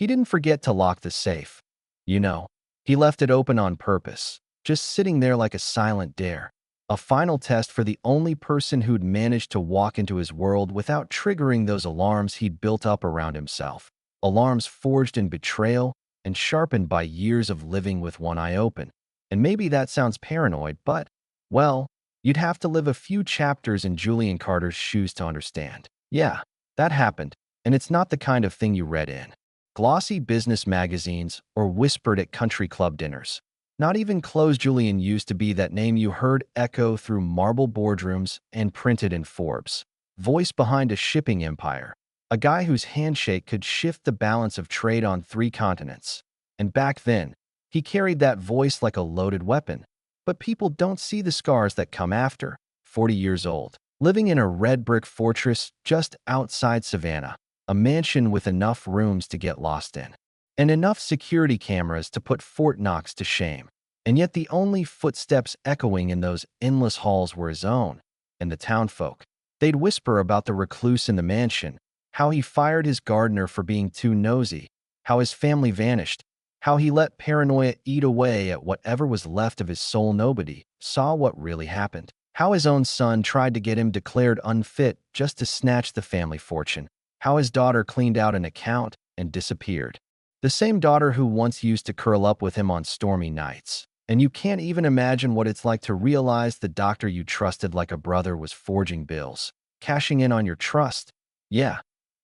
He didn't forget to lock the safe. You know, he left it open on purpose, just sitting there like a silent dare. A final test for the only person who'd managed to walk into his world without triggering those alarms he'd built up around himself. Alarms forged in betrayal and sharpened by years of living with one eye open. And maybe that sounds paranoid, but, well, you'd have to live a few chapters in Julian Carter's shoes to understand. Yeah, that happened, and it's not the kind of thing you read in glossy business magazines or whispered at country club dinners. Not even close. Julian used to be that name you heard echo through marble boardrooms and printed in Forbes. Voice behind a shipping empire. A guy whose handshake could shift the balance of trade on 3 continents. And back then, he carried that voice like a loaded weapon. But people don't see the scars that come after. 40 years old, living in a red brick fortress just outside Savannah. A mansion with enough rooms to get lost in. And enough security cameras to put Fort Knox to shame. And yet the only footsteps echoing in those endless halls were his own, and the townfolk. They'd whisper about the recluse in the mansion, how he fired his gardener for being too nosy, how his family vanished, how he let paranoia eat away at whatever was left of his soul. Nobody saw what really happened. How his own son tried to get him declared unfit just to snatch the family fortune. How his daughter cleaned out an account and disappeared. The same daughter who once used to curl up with him on stormy nights. And you can't even imagine what it's like to realize the doctor you trusted like a brother was forging bills, cashing in on your trust. Yeah,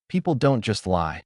people don't just lie.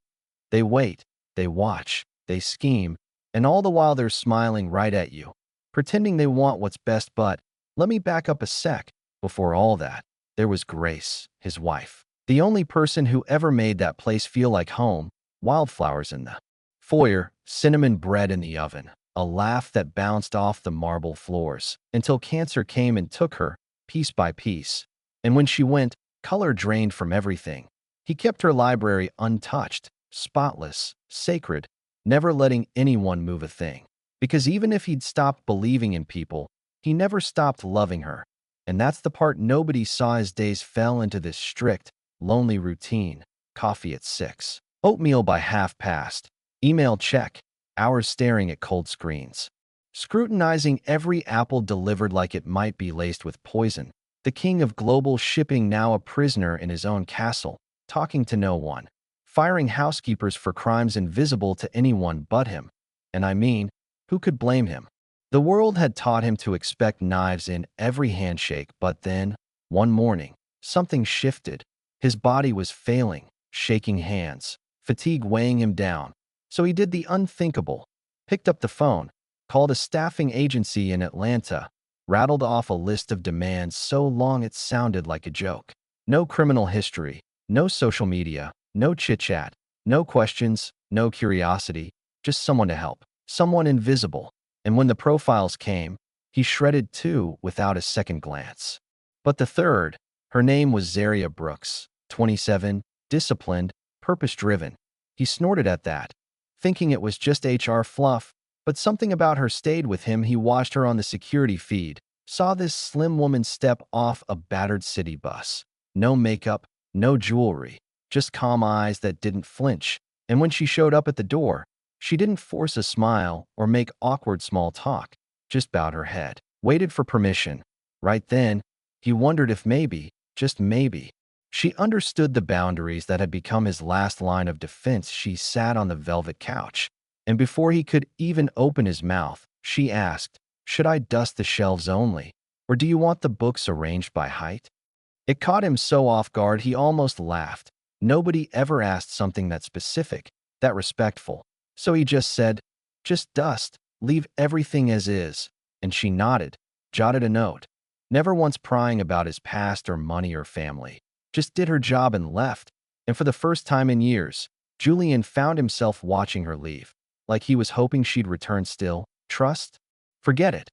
They wait, they watch, they scheme, and all the while they're smiling right at you, pretending they want what's best. But let me back up a sec. Before all that, there was Grace, his wife. The only person who ever made that place feel like home. Wildflowers in the foyer, cinnamon bread in the oven, a laugh that bounced off the marble floors, until cancer came and took her, piece by piece. And when she went, color drained from everything. He kept her library untouched, spotless, sacred, never letting anyone move a thing. Because even if he'd stopped believing in people, he never stopped loving her. And that's the part nobody saw. His days fell into this strict, lonely routine. Coffee at 6. Oatmeal by 1:30. Email check. Hours staring at cold screens. Scrutinizing every apple delivered like it might be laced with poison. The king of global shipping, now a prisoner in his own castle, talking to no one. Firing housekeepers for crimes invisible to anyone but him. And I mean, who could blame him? The world had taught him to expect knives in every handshake, but then, one morning, something shifted. His body was failing, shaking hands, fatigue weighing him down. So he did the unthinkable, picked up the phone, called a staffing agency in Atlanta, rattled off a list of demands so long it sounded like a joke. No criminal history, no social media, no chit-chat, no questions, no curiosity, just someone to help, someone invisible. And when the profiles came, he shredded 2 without a second glance. But the third, her name was Zaria Brooks, 27, disciplined, purpose-driven. He snorted at that, thinking it was just HR fluff, but something about her stayed with him. He watched her on the security feed, saw this slim woman step off a battered city bus. No makeup, no jewelry, just calm eyes that didn't flinch. And when she showed up at the door, she didn't force a smile or make awkward small talk, just bowed her head, waited for permission. Right then, he wondered if maybe, just maybe, she understood the boundaries that had become his last line of defense. She sat on the velvet couch, and before he could even open his mouth, she asked, "Should I dust the shelves only, or do you want the books arranged by height?" It caught him so off guard he almost laughed. Nobody ever asked something that specific, that respectful. So he just said, "Just dust, leave everything as is." And she nodded, jotted a note, never once prying about his past or money or family. Just did her job and left. And for the first time in years, Julian found himself watching her leave, like he was hoping she'd return. Still, trust? Forget it.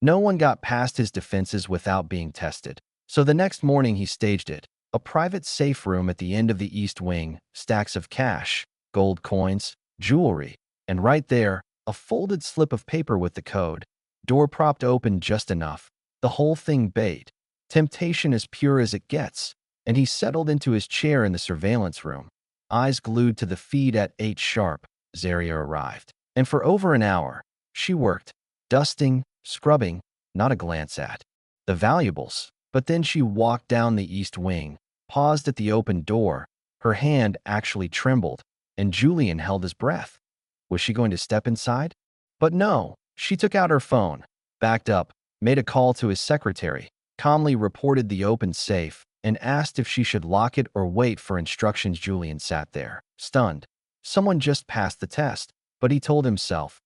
No one got past his defenses without being tested. So the next morning he staged it. A private safe room at the end of the East Wing, stacks of cash, gold coins, jewelry, and right there, a folded slip of paper with the code. Door propped open just enough. The whole thing bait. Temptation as pure as it gets. And he settled into his chair in the surveillance room, eyes glued to the feed at 8 sharp. Zaria arrived. And for over an hour, she worked, dusting, scrubbing, not a glance at the valuables. But then she walked down the east wing, paused at the open door. Her hand actually trembled, and Julian held his breath. Was she going to step inside? But no, she took out her phone, backed up, made a call to his secretary, calmly reported the open safe, and asked if she should lock it or wait for instructions. Julian sat there, stunned. Someone just passed the test, but he told himself,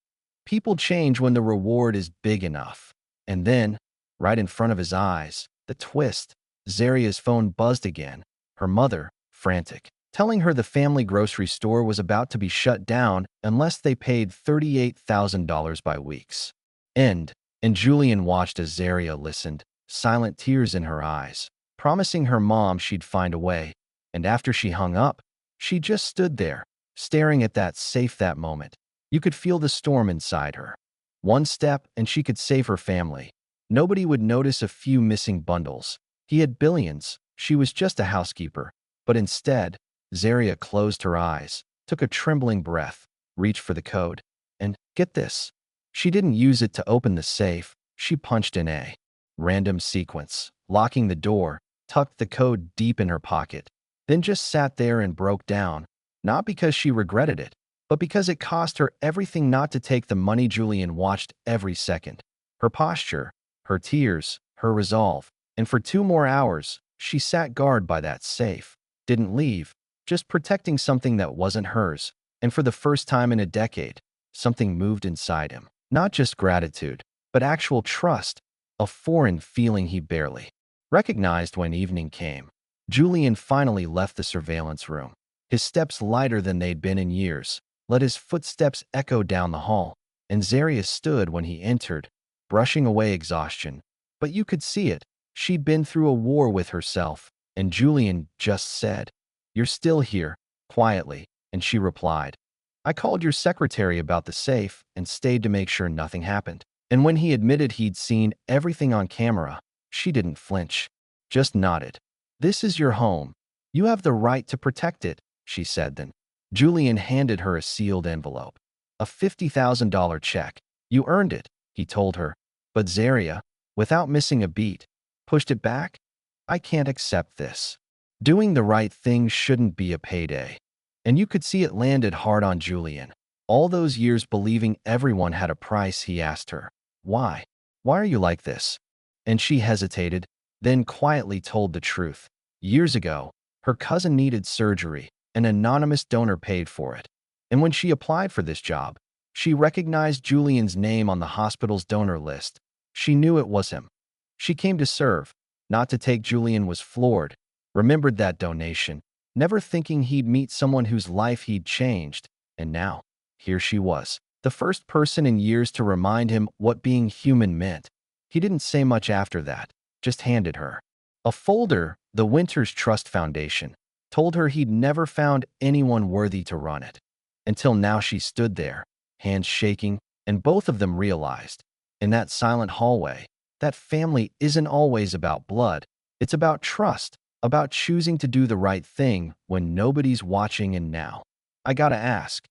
people change when the reward is big enough. And then, right in front of his eyes, the twist. Zaria's phone buzzed again. Her mother, frantic, telling her the family grocery store was about to be shut down unless they paid $38,000 by week's end. And Julian watched as Zaria listened, silent tears in her eyes, promising her mom she'd find a way. And after she hung up, she just stood there, staring at that safe. That moment, you could feel the storm inside her. One step and she could save her family. Nobody would notice a few missing bundles. He had billions. She was just a housekeeper. But instead, Zaria closed her eyes, took a trembling breath, reached for the code. And, get this, she didn't use it to open the safe. She punched in a random sequence, locking the door, tucked the code deep in her pocket, then just sat there and broke down, not because she regretted it, but because it cost her everything not to take the money. Julian watched every second. Her posture, her tears, her resolve. And for 2 more hours, she sat guard by that safe. Didn't leave, just protecting something that wasn't hers. And for the first time in a decade, something moved inside him. Not just gratitude, but actual trust, a foreign feeling he barely recognized. When evening came, Julian finally left the surveillance room. His steps lighter than they'd been in years, let his footsteps echo down the hall, and Zaria stood when he entered, brushing away exhaustion. But you could see it. She'd been through a war with herself, and Julian just said, "You're still here," quietly, and she replied, "I called your secretary about the safe and stayed to make sure nothing happened." And when he admitted he'd seen everything on camera, she didn't flinch, just nodded. "This is your home. You have the right to protect it," she said then. Julian handed her a sealed envelope. "A $50,000 check. You earned it," he told her. But Zaria, without missing a beat, pushed it back. "I can't accept this. Doing the right thing shouldn't be a payday." And you could see it landed hard on Julian. All those years believing everyone had a price. He asked her, "Why? Why are you like this?" And she hesitated, then quietly told the truth. Years ago, her cousin needed surgery. An anonymous donor paid for it. And when she applied for this job, she recognized Julian's name on the hospital's donor list. She knew it was him. She came to serve, not to take. Julian was floored, remembered that donation, never thinking he'd meet someone whose life he'd changed. And now, here she was, the first person in years to remind him what being human meant. He didn't say much after that, just handed her a folder. The Winters Trust Foundation told her he'd never found anyone worthy to run it. Until now. She stood there, hands shaking, and both of them realized, in that silent hallway, that family isn't always about blood. It's about trust, about choosing to do the right thing when nobody's watching. And now, I gotta ask,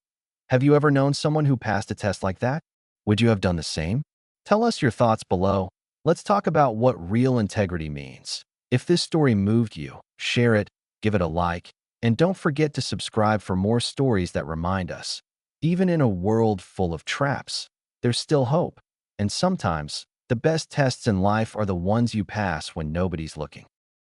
have you ever known someone who passed a test like that? Would you have done the same? Tell us your thoughts below. Let's talk about what real integrity means. If this story moved you, share it, give it a like, and don't forget to subscribe for more stories that remind us, even in a world full of traps, there's still hope. And sometimes, the best tests in life are the ones you pass when nobody's looking.